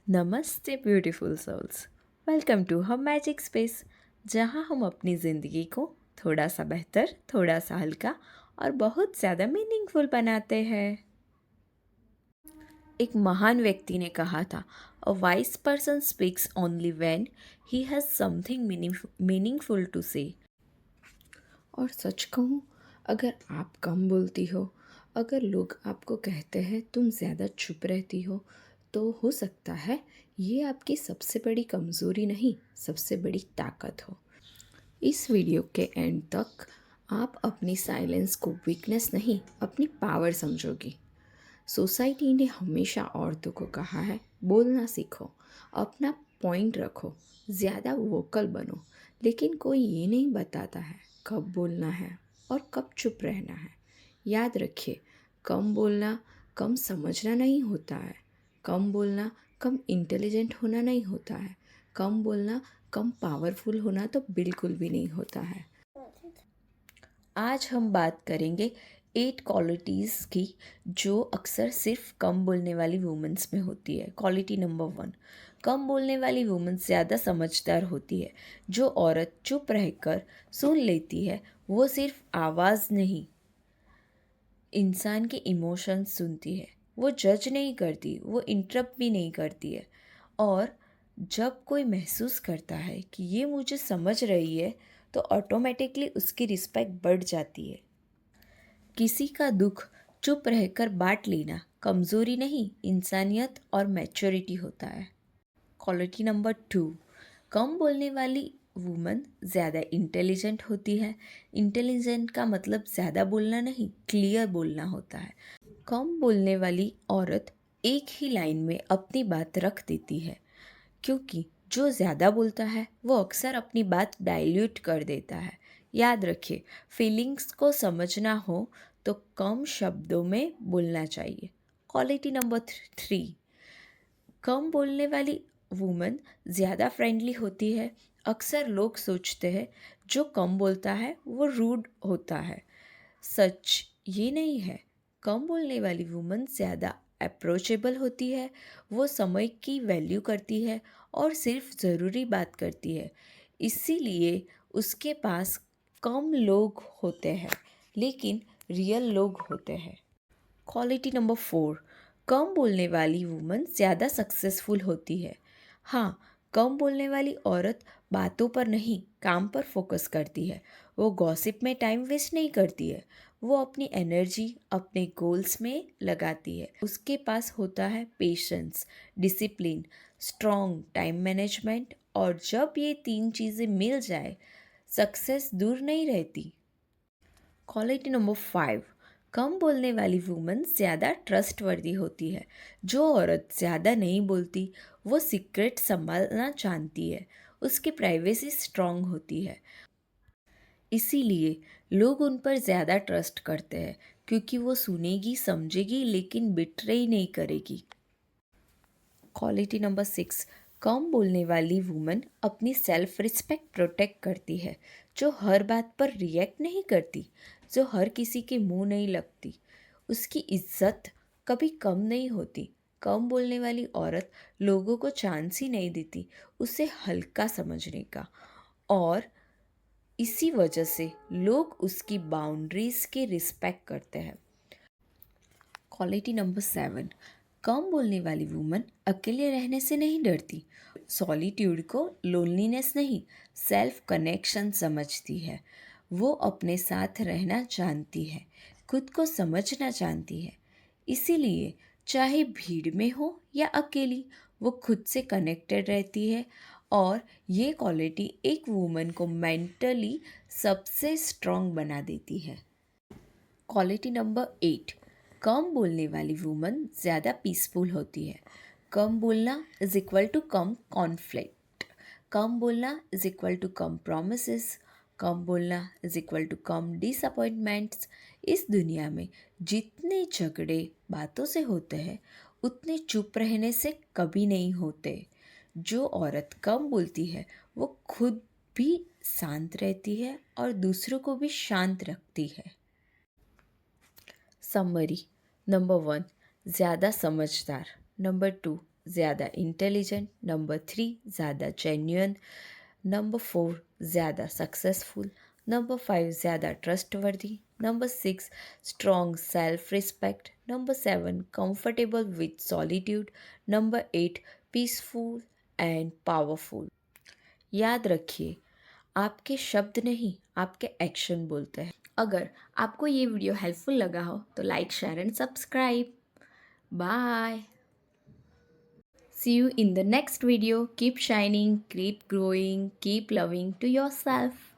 नमस्ते beautiful souls. Welcome to हम magic space, जहाँ हम अपनी ज़िंदगी को थोड़ा सा बेहतर, थोड़ा सा हल्का और बहुत ज़्यादा मीनिंगफुल बनाते हैं। एक महान व्यक्ति ने कहा था, a wise person speaks only when he has something meaningful to say. और सच कहूँ, अगर आप कम बोलती हो, अगर लोग आपको कहते हैं तुम ज़्यादा चुप रहती हो, तो हो सकता है ये आपकी सबसे बड़ी कमज़ोरी नहीं, सबसे बड़ी ताकत हो। इस वीडियो के एंड तक आप अपनी साइलेंस को वीकनेस नहीं, अपनी पावर समझोगी। सोसाइटी ने हमेशा औरतों को कहा है, बोलना सीखो, अपना पॉइंट रखो, ज़्यादा वोकल बनो, लेकिन कोई ये नहीं बताता है कब बोलना है और कब चुप रहना है। याद रखिए, कम बोलना कम समझना नहीं होता है, कम बोलना कम इंटेलिजेंट होना नहीं होता है, कम बोलना कम पावरफुल होना तो बिल्कुल भी नहीं होता है। आज हम बात करेंगे 8 क्वालिटीज़ की जो अक्सर सिर्फ कम बोलने वाली वुमेंस में होती है। क्वालिटी नंबर 1, कम बोलने वाली वुमेन ज़्यादा समझदार होती है। जो औरत चुप रहकर सुन लेती है, वो सिर्फ आवाज़ नहीं, इंसान के इमोशंस सुनती है। वो जज नहीं करती, वो इंटरप्ट भी नहीं करती है। और जब कोई महसूस करता है कि ये मुझे समझ रही है, तो ऑटोमेटिकली उसकी रिस्पेक्ट बढ़ जाती है। किसी का दुख चुप रहकर बांट लेना कमज़ोरी नहीं, इंसानियत और मैच्योरिटी होता है। क्वालिटी नंबर 2, कम बोलने वाली वुमन ज़्यादा इंटेलिजेंट होती है। इंटेलिजेंट का मतलब ज़्यादा बोलना नहीं, क्लियर बोलना होता है। कम बोलने वाली औरत एक ही लाइन में अपनी बात रख देती है, क्योंकि जो ज़्यादा बोलता है वो अक्सर अपनी बात डाइल्यूट कर देता है। याद रखिए, फीलिंग्स को समझना हो तो कम शब्दों में बोलना चाहिए। क्वालिटी नंबर 3, कम बोलने वाली वुमन ज़्यादा फ्रेंडली होती है। अक्सर लोग सोचते हैं जो कम बोलता है वो रूड होता है। सच ये नहीं है। कम बोलने वाली वुमन ज़्यादा अप्रोचेबल होती है। वो समय की वैल्यू करती है और सिर्फ ज़रूरी बात करती है। इसीलिए उसके पास कम लोग होते हैं, लेकिन रियल लोग होते हैं। क्वालिटी नंबर 4, कम बोलने वाली वुमन ज़्यादा सक्सेसफुल होती है। हाँ, कम बोलने वाली औरत बातों पर नहीं, काम पर फोकस करती है। वो गॉसिप में टाइम वेस्ट नहीं करती है, वो अपनी एनर्जी अपने गोल्स में लगाती है। उसके पास होता है patience, discipline, strong time management, और जब ये 3 चीज़ें मिल जाए, सक्सेस दूर नहीं रहती। क्वालिटी नंबर 5, कम बोलने वाली वुमन ज़्यादा ट्रस्टवर्दी होती है। जो औरत ज़्यादा नहीं बोलती, वो सीक्रेट संभालना जानती है। उसकी प्राइवेसी स्ट्रांग होती है। इसीलिए लोग उन पर ज़्यादा ट्रस्ट करते हैं, क्योंकि वो सुनेगी, समझेगी, लेकिन बिट्रे ही नहीं करेगी। क्वालिटी नंबर 6, कम बोलने वाली वुमन अपनी सेल्फ रिस्पेक्ट प्रोटेक्ट करती है। जो हर बात पर रिएक्ट नहीं करती, जो हर किसी के मुंह नहीं लगती, उसकी इज्जत कभी कम नहीं होती। कम बोलने वाली औरत लोगों को चांस ही नहीं देती उसे हल्का समझने का, और इसी वजह से लोग उसकी बाउंड्रीज की रिस्पेक्ट करते हैं। क्वालिटी नंबर 7, कम बोलने वाली वुमन अकेले रहने से नहीं डरती। सॉलिट्यूड को लोनलीनेस नहीं, सेल्फ कनेक्शन समझती है। वो अपने साथ रहना जानती है, खुद को समझना जानती है। इसीलिए चाहे भीड़ में हो या अकेली, वो खुद से कनेक्टेड रहती है। और ये क्वालिटी एक वुमन को मेंटली सबसे स्ट्रॉन्ग बना देती है। क्वालिटी नंबर 8, कम बोलने वाली वुमन ज़्यादा पीसफुल होती है। कम बोलना इज इक्वल टू कम कॉन्फ्लिक्ट, कम बोलना इज इक्वल टू कम प्रोमिसेस, कम बोलना इज इक्वल टू कम डिसअपॉइंटमेंट्स। इस दुनिया में जितने झगड़े बातों से होते हैं, उतने चुप रहने से कभी नहीं होते। जो औरत कम बोलती है, वो खुद भी शांत रहती है और दूसरों को भी शांत रखती है। समरी, नंबर 1, ज़्यादा समझदार। नंबर 2, ज़्यादा इंटेलिजेंट, नंबर 3 ज़्यादा जेन्युइन, नंबर 4 ज़्यादा सक्सेसफुल, नंबर 5 ज़्यादा trustworthy, number 6 strong self respect, number 7 comfortable with solitude, number 8 peaceful and powerful. याद रखिए, आपके शब्द नहीं, आपके एक्शन बोलते हैं। अगर आपको ये वीडियो हेल्पफुल लगा हो तो like, share and subscribe. Bye. See you in the next video. Keep shining, keep growing, keep loving to yourself.